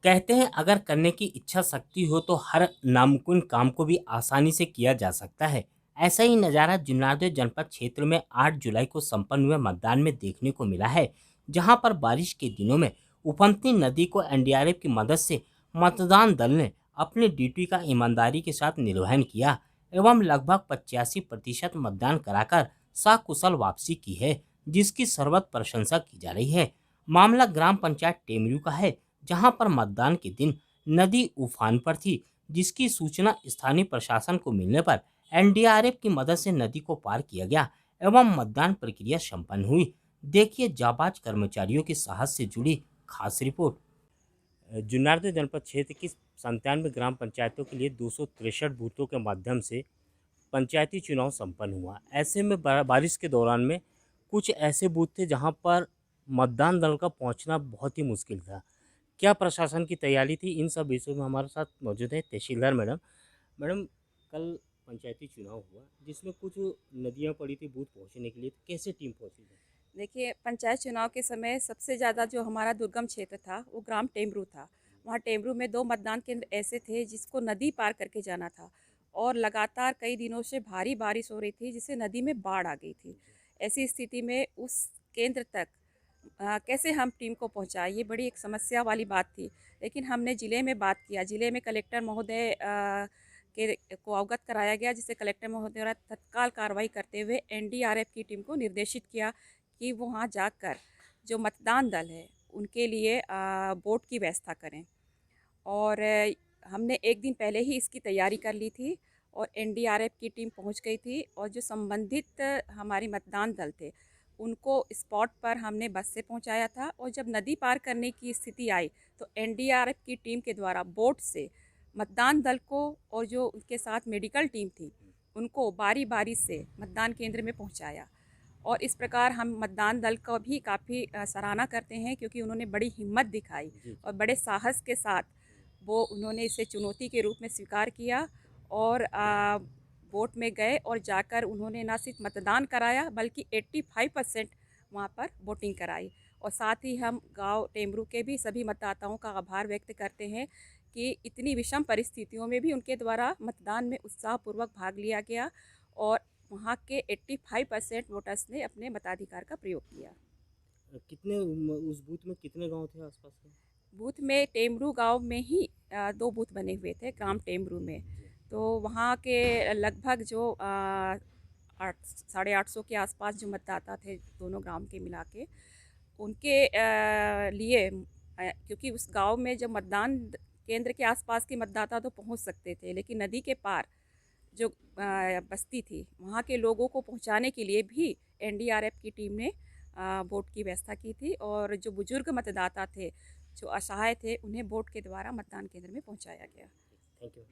कहते हैं अगर करने की इच्छा शक्ति हो तो हर नामुमकिन काम को भी आसानी से किया जा सकता है। ऐसा ही नज़ारा जुन्नारदेव जनपद क्षेत्र में 8 जुलाई को संपन्न हुए मतदान में देखने को मिला है, जहां पर बारिश के दिनों में उफनती नदी को एनडीआरएफ की मदद से मतदान दल ने अपनी ड्यूटी का ईमानदारी के साथ निर्वहन किया एवं लगभग 85% मतदान कराकर सकुशल वापसी की है, जिसकी सर्वत्र प्रशंसा की जा रही है। मामला ग्राम पंचायत टेमरू का है, जहां पर मतदान के दिन नदी उफान पर थी, जिसकी सूचना स्थानीय प्रशासन को मिलने पर एनडीआरएफ की मदद से नदी को पार किया गया एवं मतदान प्रक्रिया संपन्न हुई। देखिए जाबाज कर्मचारियों के साहस से जुड़ी खास रिपोर्ट। जुन्नारदेव जनपद क्षेत्र की 97 ग्राम पंचायतों के लिए 263 बूथों के माध्यम से पंचायती चुनाव संपन्न हुआ। ऐसे में बारिश के दौरान में कुछ ऐसे बूथ थे जहां पर मतदान दल का पहुंचना बहुत ही मुश्किल था। क्या प्रशासन की तैयारी थी, इन सब विषयों में हमारे साथ मौजूद है तहसीलदार मैडम। मैडम, कल पंचायती चुनाव हुआ जिसमें कुछ नदियां पड़ी थी बूथ पहुंचने के लिए, तो कैसे टीम पहुंची थी? देखिए, पंचायत चुनाव के समय सबसे ज़्यादा जो हमारा दुर्गम क्षेत्र था वो ग्राम टेमरू था। वहाँ टेमरू में 2 मतदान केंद्र ऐसे थे जिसको नदी पार करके जाना था और लगातार कई दिनों से भारी बारिश हो रही थी जिससे नदी में बाढ़ आ गई थी। ऐसी स्थिति में उस केंद्र तक कैसे हम टीम को पहुँचाएँ, ये बड़ी एक समस्या वाली बात थी। लेकिन हमने ज़िले में बात किया, ज़िले में कलेक्टर महोदय के को अवगत कराया गया, जिससे कलेक्टर महोदय द्वारा तत्काल कार्रवाई करते हुए एनडीआरएफ की टीम को निर्देशित किया कि वो वहाँ जाकर जो मतदान दल है उनके लिए बोट की व्यवस्था करें। और हमने एक दिन पहले ही इसकी तैयारी कर ली थी और एनडीआरएफ की टीम पहुंच गई थी और जो संबंधित हमारे मतदान दल थे उनको स्पॉट पर हमने बस से पहुंचाया था। और जब नदी पार करने की स्थिति आई तो एनडीआरएफ की टीम के द्वारा बोट से मतदान दल को और जो उनके साथ मेडिकल टीम थी उनको बारी बारी से मतदान केंद्र में पहुंचाया। और इस प्रकार हम मतदान दल को भी काफ़ी सराहना करते हैं क्योंकि उन्होंने बड़ी हिम्मत दिखाई जी। और बड़े साहस के साथ वो उन्होंने इसे चुनौती के रूप में स्वीकार किया और वोट में गए और जाकर उन्होंने ना सिर्फ मतदान कराया बल्कि 85% वहाँ पर वोटिंग कराई। और साथ ही हम गांव टेमरू के भी सभी मतदाताओं का आभार व्यक्त करते हैं कि इतनी विषम परिस्थितियों में भी उनके द्वारा मतदान में उत्साहपूर्वक भाग लिया गया और वहाँ के 85% वोटर्स ने अपने मताधिकार का प्रयोग किया। कितने उस बूथ में कितने गांव थे आसपास के? बूथ में टेमरू गांव में ही 2 बूथ बने हुए थे जी। ग्राम टेमरू में। जी। तो वहाँ के लगभग जो 800 के आसपास जो मतदाता थे दोनों ग्राम के मिला के उनके लिए क्योंकि उस गांव में जब मतदान केंद्र के आसपास के मतदाता तो पहुंच सकते थे लेकिन नदी के पार जो बस्ती थी वहाँ के लोगों को पहुँचाने के लिए भी एनडीआरएफ की टीम ने बोट की व्यवस्था की थी और जो बुजुर्ग मतदाता थे जो असहाय थे उन्हें बोट के द्वारा मतदान केंद्र में पहुँचाया गया। Thank you.